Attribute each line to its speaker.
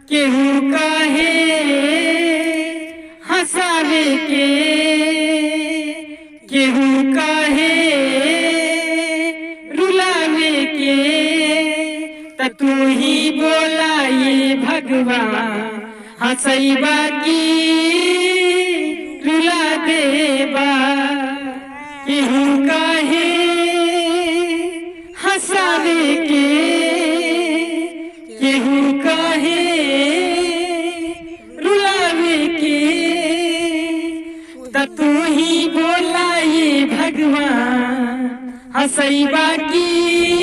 Speaker 1: केहू काहे हंसावे के, केहू काहे रुलावे के, त तू ही बोला ये भगवान हंसैबा की रुला देबा। केहू काहे हंसावे के, केहू काहे रुलावे के, त तू ही बोला ये भगवान हंसैबा की